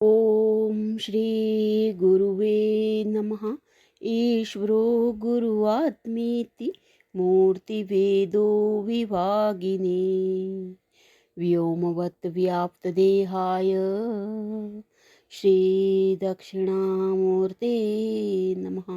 ओम श्री गुरुवे नमः। ईश्वरो गुरुआत्मेति मूर्तिभेदो विभागिने व्योमवत् व्याप्तदेहाय श्रीदक्षिणामूर्ते नमः।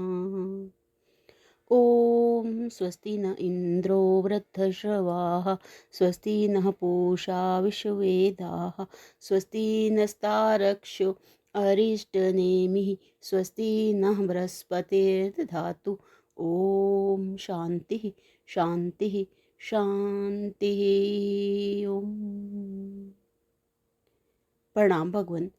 ओम स्वस्ति न इंद्रो वृद्धश्रवाः स्वस्ति नः पूषा विश्ववेदाः स्वस्ति नस्तारक्षो अरिष्टनेमिः स्वस्ति नः बृहस्पतिर्दधातु। ओम शांति शांति शांति। ओम प्रणाम भगवान।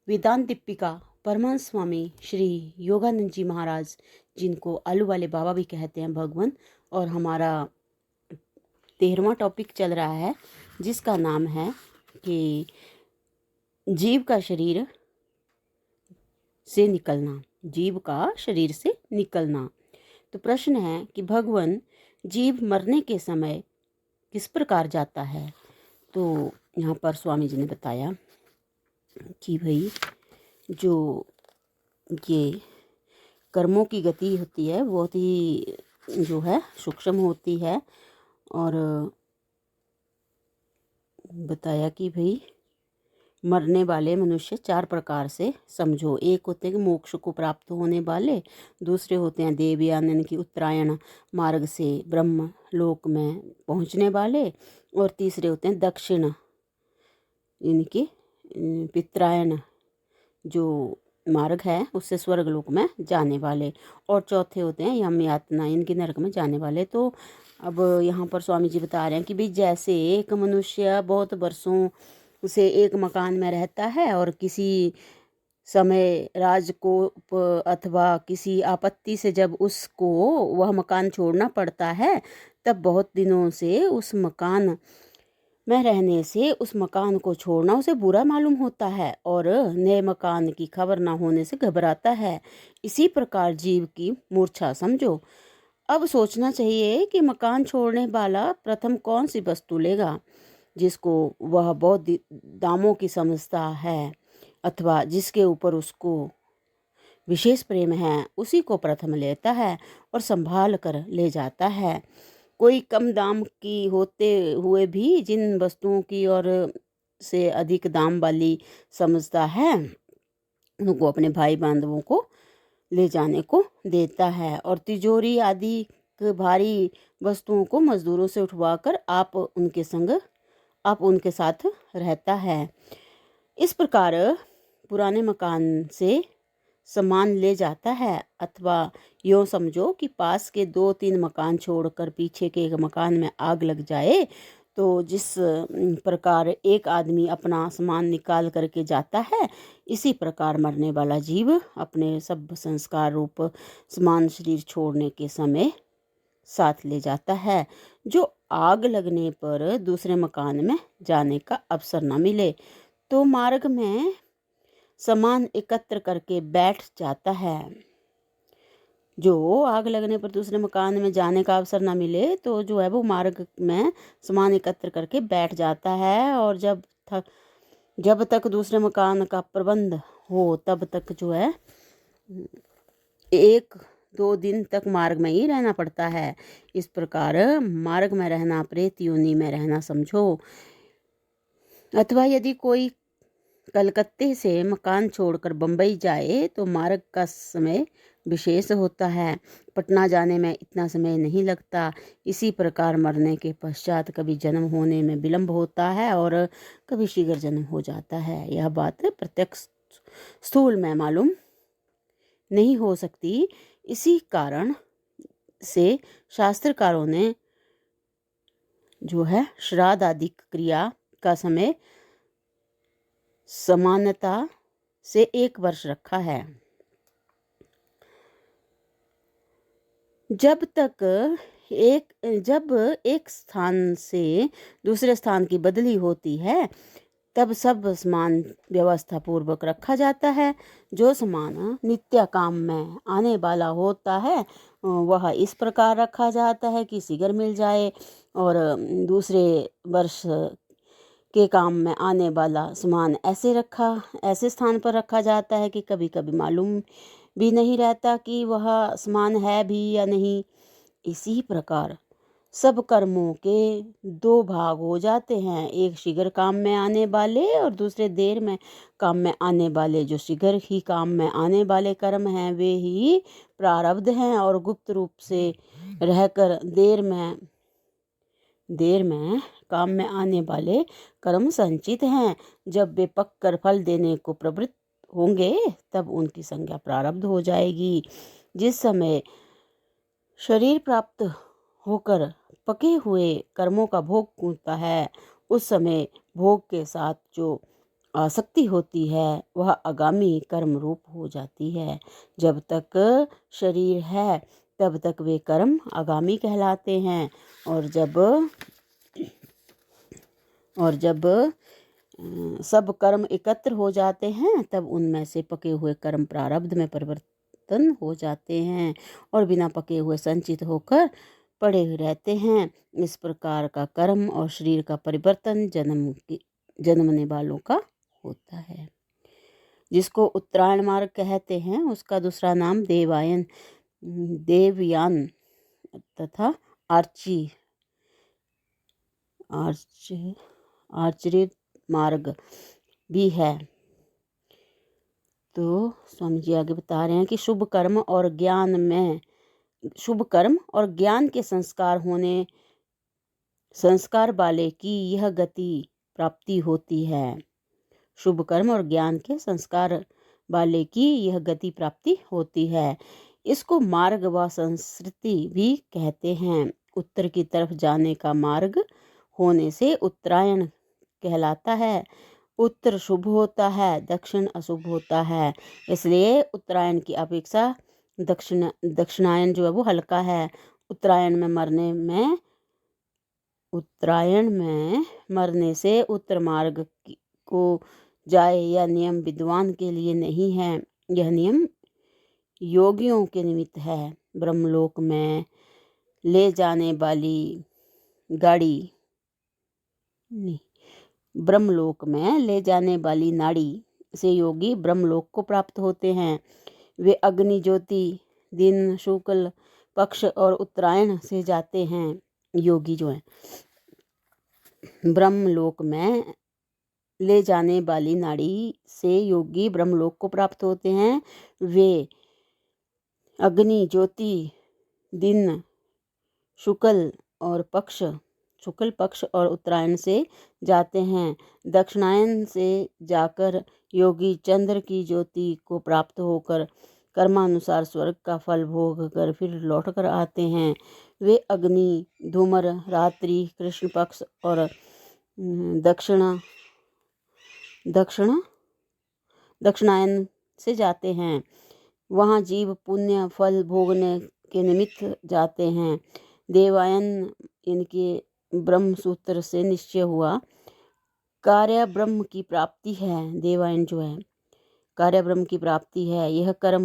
वेदांत दीपिका परमहंस स्वामी श्री योगानंद जी महाराज, जिनको आलू वाले बाबा भी कहते हैं भगवान, और हमारा 13वां टॉपिक चल रहा है जिसका नाम है कि जीव का शरीर से निकलना, जीव का शरीर से निकलना। तो प्रश्न है कि भगवान जीव मरने के समय किस प्रकार जाता है। तो यहाँ पर स्वामी जी ने बताया कि भाई जो ये कर्मों की गति होती है बहुत ही जो है सूक्ष्म होती है, और बताया कि भाई मरने वाले मनुष्य 4 प्रकार से समझो। एक होते हैं कि मोक्ष को प्राप्त होने वाले, दूसरे होते हैं देवयानन की उत्तरायण मार्ग से ब्रह्म लोक में पहुंचने वाले, और तीसरे होते हैं दक्षिण इनकी पितरायण जो मार्ग है उससे स्वर्ग लोक में जाने वाले, और चौथे होते हैं यम यातना इनकी नरक में जाने वाले। तो अब यहाँ पर स्वामी जी बता रहे हैं कि भाई जैसे एक मनुष्य बहुत वर्षों उसे एक मकान में रहता है, और किसी समय राजकोप अथवा किसी आपत्ति से जब उसको वह मकान छोड़ना पड़ता है, तब बहुत दिनों से उस मकान में रहने से उस मकान को छोड़ना उसे बुरा मालूम होता है, और नए मकान की खबर ना होने से घबराता है। इसी प्रकार जीव की मूर्छा समझो। अब सोचना चाहिए कि मकान छोड़ने वाला प्रथम कौन सी वस्तु लेगा जिसको वह बहुत दामों की समझता है, अथवा जिसके ऊपर उसको विशेष प्रेम है, उसी को प्रथम लेता है और संभाल कर ले जाता है। कोई कम दाम की होते हुए भी जिन वस्तुओं की और से अधिक दाम वाली समझता है, उनको अपने भाई बांधवों को ले जाने को देता है, और तिजोरी आदि भारी वस्तुओं को मजदूरों से उठवाकर आप उनके साथ रहता है। इस प्रकार पुराने मकान से सामान ले जाता है, अथवा यूँ समझो कि पास के 2-3 मकान छोड़कर पीछे के एक मकान में आग लग जाए, तो जिस प्रकार एक आदमी अपना सामान निकाल करके जाता है, इसी प्रकार मरने वाला जीव अपने सब संस्कार रूप समान शरीर छोड़ने के समय साथ ले जाता है, जो आग लगने पर दूसरे मकान में जाने का अवसर न मिले तो मार्ग में सामान एकत्र करके बैठ जाता है। जो आग लगने पर दूसरे मकान में जाने का अवसर ना मिले तो जो है वो मार्ग में सामान एकत्र करके बैठ जाता है, और जब तक दूसरे मकान का प्रबंध हो तब तक जो है 1-2 दिन तक मार्ग में ही रहना पड़ता है। इस प्रकार मार्ग में रहना प्रेत योनि में रहना समझो। अथवा यदि कोई कलकत्ते से मकान छोड़कर बम्बई जाए तो मार्ग का समय विशेष होता है, पटना जाने में इतना समय नहीं लगता। इसी प्रकार मरने के पश्चात कभी जन्म होने में विलंब होता है और कभी शीघ्र जन्म हो जाता है। यह बात प्रत्यक्ष स्थूल में मालूम नहीं हो सकती। इसी कारण से शास्त्रकारों ने जो है श्राद्ध आदि क्रिया का समय समानता से 1 वर्ष रखा है। जब एक स्थान से दूसरे स्थान की बदली होती है, तब सब सामान व्यवस्था पूर्वक रखा जाता है। जो सामान नित्य काम में आने वाला होता है वह इस प्रकार रखा जाता है कि शीघ्र मिल जाए, और दूसरे वर्ष के काम में आने वाला सामान ऐसे स्थान पर रखा जाता है कि कभी कभी मालूम भी नहीं रहता कि वह सामान है भी या नहीं। इसी प्रकार सब कर्मों के दो भाग हो जाते हैं, एक शीघ्र काम में आने वाले और दूसरे देर में काम में आने वाले। जो शीघ्र ही काम में आने वाले कर्म हैं वे ही प्रारब्ध हैं, और गुप्त रूप से रहकर देर में काम में आने वाले कर्म संचित हैं। जब वे पककर फल देने को प्रवृत्त होंगे तब उनकी संज्ञा प्रारब्ध हो जाएगी। जिस समय शरीर प्राप्त होकर पके हुए कर्मों का भोग कूदता है, उस समय भोग के साथ जो आसक्ति होती है वह आगामी कर्म रूप हो जाती है। जब तक शरीर है तब तक वे कर्म आगामी कहलाते हैं, और जब सब कर्म एकत्र हो जाते हैं तब उनमें से पके हुए कर्म प्रारब्ध में परिवर्तन हो जाते हैं और बिना पके हुए संचित होकर पड़े रहते हैं। इस प्रकार का कर्म और शरीर का परिवर्तन जन्मने वालों का होता है। जिसको उत्तरायण मार्ग कहते हैं उसका दूसरा नाम देवयान तथा आर्चरित मार्ग भी है। तो स्वामी जी आगे बता रहे हैं कि शुभ कर्म और ज्ञान के संस्कार वाले की यह गति प्राप्ति होती है। शुभ कर्म और ज्ञान के संस्कार वाले की यह गति प्राप्ति होती है। इसको मार्ग व संस्कृति भी कहते हैं। उत्तर की तरफ जाने का मार्ग होने से उत्तरायण कहलाता है। उत्तर शुभ होता है, दक्षिण अशुभ होता है, इसलिए उत्तरायण की अपेक्षा दक्षिणायन जो है वो हल्का है। उत्तरायण में मरने से उत्तर मार्ग को जाए यह नियम विद्वान के लिए नहीं है, यह नियम योगियों के निमित्त है। ब्रह्मलोक में ले जाने वाली नाड़ी से योगी ब्रह्मलोक को प्राप्त होते हैं। वे अग्नि ज्योति दिन शुक्ल पक्ष और उत्तरायण से जाते हैं। योगी जो है ब्रह्मलोक में ले जाने वाली नाड़ी से योगी ब्रह्मलोक को प्राप्त होते हैं। वे अग्नि ज्योति दिन शुक्ल पक्ष और उत्तरायण से जाते हैं। दक्षिणायन से जाकर योगी चंद्र की ज्योति को प्राप्त होकर कर्मानुसार स्वर्ग का फल भोग कर फिर लौट कर आते हैं। वे अग्नि धूमर रात्रि कृष्ण पक्ष और दक्षिणायन से जाते हैं। वहाँ जीव पुण्य फल भोगने के निमित्त जाते हैं। देवायन इनके ब्रह्म सूत्र से निश्चय हुआ कार्य ब्रह्म की प्राप्ति है। देवायन जो है कार्य ब्रह्म की प्राप्ति है। यह क्रम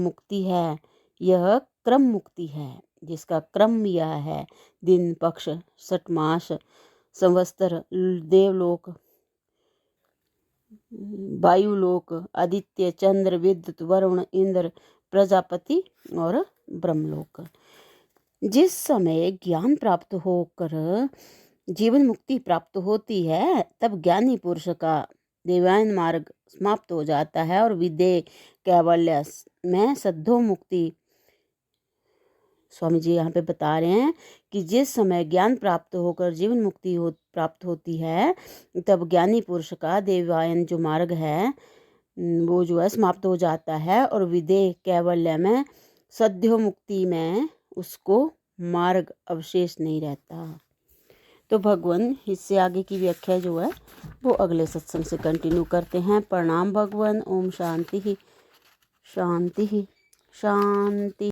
मुक्ति है जिसका क्रम यह है: दिन पक्ष षट मास संवत्सर देवलोक वायुलोक आदित्य चंद्र विद्युत वरुण इंद्र प्रजापति और ब्रह्मलोक। जिस समय ज्ञान प्राप्त होकर जीवन मुक्ति प्राप्त होती है तब ज्ञानी पुरुष का देवायन मार्ग समाप्त हो जाता है और विदेह कैवल्य में सद्धो मुक्ति। स्वामी जी यहाँ पे बता रहे हैं कि जिस समय ज्ञान प्राप्त होकर जीवन मुक्ति प्राप्त होती है तब ज्ञानी पुरुष का देवायन जो मार्ग है वो जो है समाप्त हो जाता है और विदेह कैवल्य में सद्धो मुक्ति में उसको मार्ग अवशेष नहीं रहता। तो भगवान इससे आगे की व्याख्या जो है वो अगले सत्संग से कंटिन्यू करते हैं। प्रणाम भगवान। ओम शांति शांति शांति।